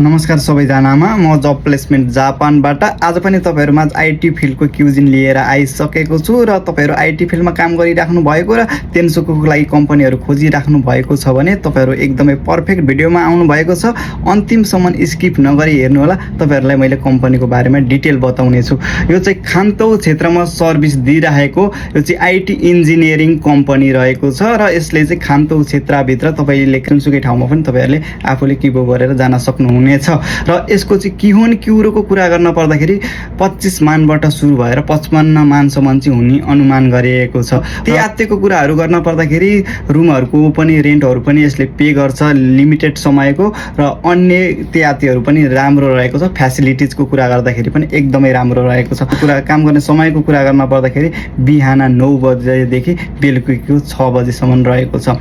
नमस्कार सबैजनामा म जब प्लेसमेन्ट जापानबाट आज पनि तपाईहरुमा आईटी फिल्डको क्युजिन लिएर आइसकेको छु र तपाईहरु आईटी फिल्डमा काम गरिराख्नु भएको र तेन्सुकुको लागि कम्पनीहरु खोजिराख्नु भएको छ भने तपाईहरु एकदमै पर्फेक्ट भिडियोमा आउनु भएको छ। अन्तिमसम्म स्किप नगरी हेर्नु होला। तपाईहरुलाई मैले कम्पनीको बारेमा डिटेल बताउने छु। यो चाहिँ खान्तौ क्षेत्रमा सर्भिस दिइरहेको यो चाहिँ आईटी इन्जिनियरिङ कम्पनी रहेको छ र यसले चाहिँ खान्तौ क्षेत्रभित्र तपाईले जुनसुकै ठाउँमा पनि तपाईहरुले आफूले किबो गरेर जान सक्नुहुनेछ र यसको चाहिँ किहोन क्युरोको कुरा गर्न पर्दाखेरि 25 मानबाट सुरु भएर 55 मानसम्म चाहिँ हुने अनुमान गरिएको छ। त्यातेको कुराहरु गर्न पर्दाखेरि रुमहरुको पनि रेन्टहरु पनि यसले पे गर्छ लिमिटेड समयको र अन्य त्यातेहरु पनि राम्रो रहेको छ। फ्यासिलिटिजको कुरा गर्दाखेरि पनि एकदमै राम्रो रहेको छ। काम गर्ने समयको कुरा गर्न पर्दाखेरि बिहान 9 बजेदेखि बेलुकीको 6 बजेसम्म रहेको छ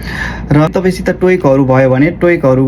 र तपाईसित टोइकहरु भयो भने टोइकहरु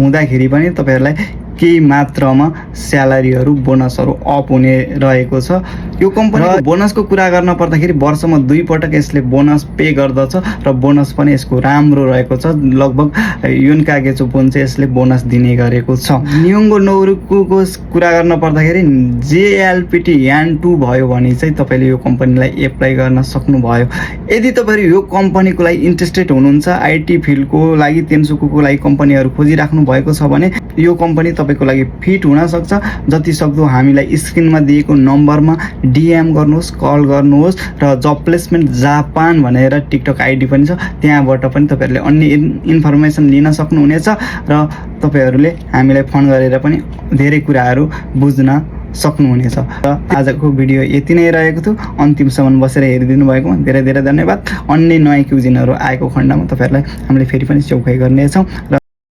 हुँदाखेरि पनि तपाईहरुलाई केही मात्रामा स्यालेरीहरु बोनसहरु अप हुने रहेको छ। यो कम्पनीको बोनसको कुरा गर्न पर्दाखेरि वर्षमा 2 पटक यसले बोनस पे गर्दछ र बोनस पनि यसको राम्रो रहेको छ। लगभग युनकागेचो बोन चाहिँ यसले बोनस दिने गरेको छ। नियोंगो नोरुको कुरा गर्न पर्दाखेरि जेएलपीटी यान 2 भयो भने चाहिँ तपाईले यो कम्पनीलाई एप्लाई गर्न सक्नु भयो। यदि तपाईहरु यो कम्पनीको लागि इन्ट्रेस्टेड हुनुहुन्छ आईटी फिल्डको लागि तेन्सुकुको लागि कम्पनीहरु खोजिराख्नु भएको छ भने यो कम्पनी तपाईको लागि फिट हुन सक्छ। जति सक्दो हामीलाई स्क्रिनमा दिएको नम्बरमा डीएम गर्नुहोस्, कल गर्नुहोस् र जब प्लेसमेन्ट जापान भनेर टिकटक आईडी पनि छ। त्यहाँबाट पनि तपाईहरुले अन्य इन्फर्मेसन लिन सक्नुहुनेछ र तपाईहरुले हामीलाई फोन गरेर पनि धेरै कुराहरु बुझ्न सक्नुहुनेछ। र आजको भिडियो यति नै रहेको थियो। अन्तिमसम्म बसेर हेरिदिनु भएकोमा धेरै धेरै धन्यवाद। अन्य नयाँ क्युजिनहरु आएको खण्डमा तपाईहरुलाई हामीले फेरि पनि चौकाइ गर्नेछौं र